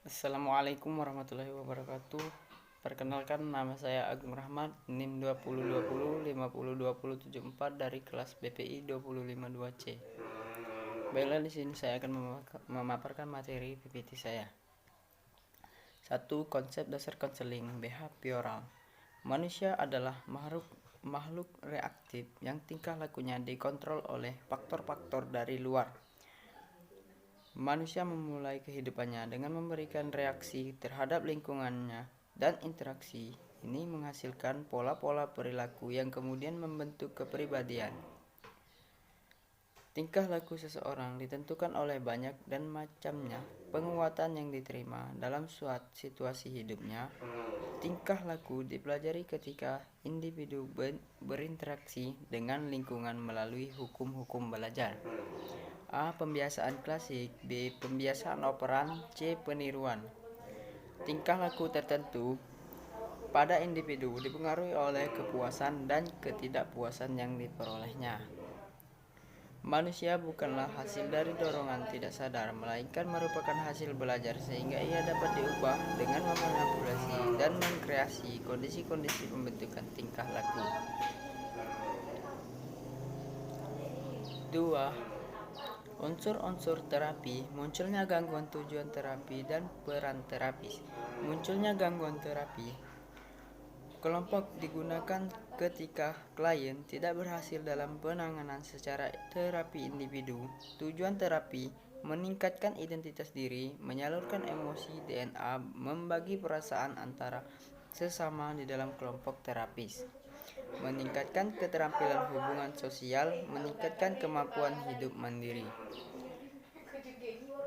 Assalamualaikum warahmatullahi wabarakatuh. Perkenalkan, nama saya Agung Rahmat, NIM 2020 502074 dari kelas BPI 252C. Baiklah, di sini saya akan memaparkan materi PPT saya. 1. Konsep dasar konseling behavioral. Manusia adalah makhluk reaktif yang tingkah lakunya dikontrol oleh faktor-faktor dari luar. Manusia memulai kehidupannya dengan memberikan reaksi terhadap lingkungannya, dan interaksi ini menghasilkan pola-pola perilaku yang kemudian membentuk kepribadian. Tingkah laku seseorang ditentukan oleh banyak dan macamnya penguatan yang diterima dalam suatu situasi hidupnya. Tingkah laku dipelajari ketika individu berinteraksi dengan lingkungan melalui hukum-hukum belajar. A. Pembiasaan klasik. B. Pembiasaan operan. C. Peniruan. Tingkah laku tertentu pada individu dipengaruhi oleh kepuasan dan ketidakpuasan yang diperolehnya. Manusia bukanlah hasil dari dorongan tidak sadar, melainkan merupakan hasil belajar sehingga ia dapat diubah dengan memanipulasi dan mengkreasi kondisi-kondisi pembentukan tingkah laku. 2. Unsur-unsur terapi. Munculnya gangguan tujuan terapi dan peran terapis. Munculnya gangguan terapi kelompok digunakan ketika klien tidak berhasil dalam penanganan secara terapi individu. Tujuan terapi meningkatkan identitas diri, menyalurkan emosi DNA, membagi perasaan antara sesama di dalam kelompok terapis, meningkatkan keterampilan hubungan sosial, meningkatkan kemampuan hidup mandiri.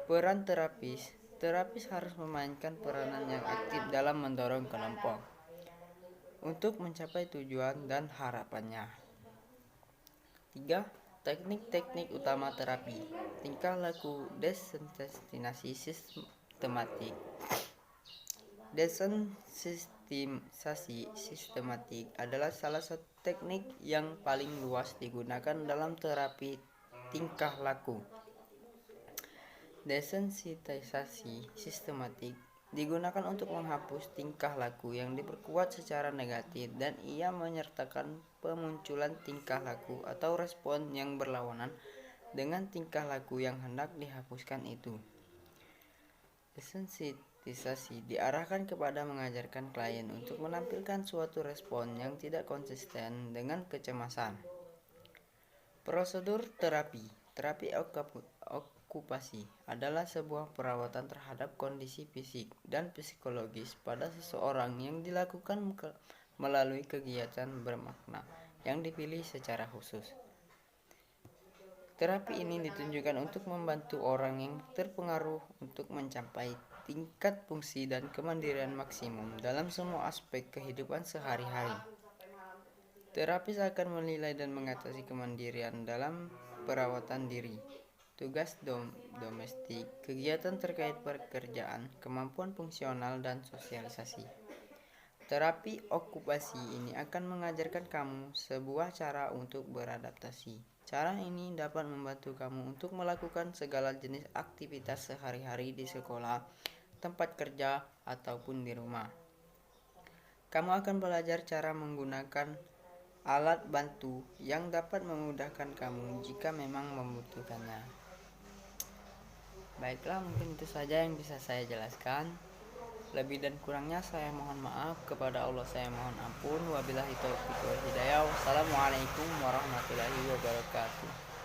Peran terapis. Terapis harus memainkan peranan yang aktif dalam mendorong kelompok untuk mencapai tujuan dan harapannya. 3. Teknik-teknik utama terapi. Tingkah laku desensitasi sistematik. Desensitisasi sistematik adalah salah satu teknik yang paling luas digunakan dalam terapi tingkah laku. Desensitisasi sistematik digunakan untuk menghapus tingkah laku yang diperkuat secara negatif, dan ia menyertakan pemunculan tingkah laku atau respon yang berlawanan dengan tingkah laku yang hendak dihapuskan itu. Desensitisasi diarahkan kepada mengajarkan klien untuk menampilkan suatu respon yang tidak konsisten dengan kecemasan. Prosedur terapi. Terapi okupasi adalah sebuah perawatan terhadap kondisi fisik dan psikologis pada seseorang yang dilakukan melalui kegiatan bermakna yang dipilih secara khusus. Terapi ini ditunjukkan untuk membantu orang yang terpengaruh untuk mencapai tingkat fungsi dan kemandirian maksimum dalam semua aspek kehidupan sehari-hari. Terapis akan menilai dan mengatasi kemandirian dalam perawatan diri, tugas domestik, kegiatan terkait pekerjaan, kemampuan fungsional, dan sosialisasi. Terapi okupasi ini akan mengajarkan kamu sebuah cara untuk beradaptasi. Cara ini dapat membantu kamu untuk melakukan segala jenis aktivitas sehari-hari di sekolah, tempat kerja, ataupun di rumah. Kamu akan belajar cara menggunakan alat bantu yang dapat memudahkan kamu jika memang membutuhkannya. Baiklah, mungkin itu saja yang bisa saya jelaskan. Lebih dan kurangnya saya mohon maaf, kepada Allah saya mohon ampun. Wabillahi taufiq wal hidayah. Wassalamualaikum warahmatullahi wabarakatuh.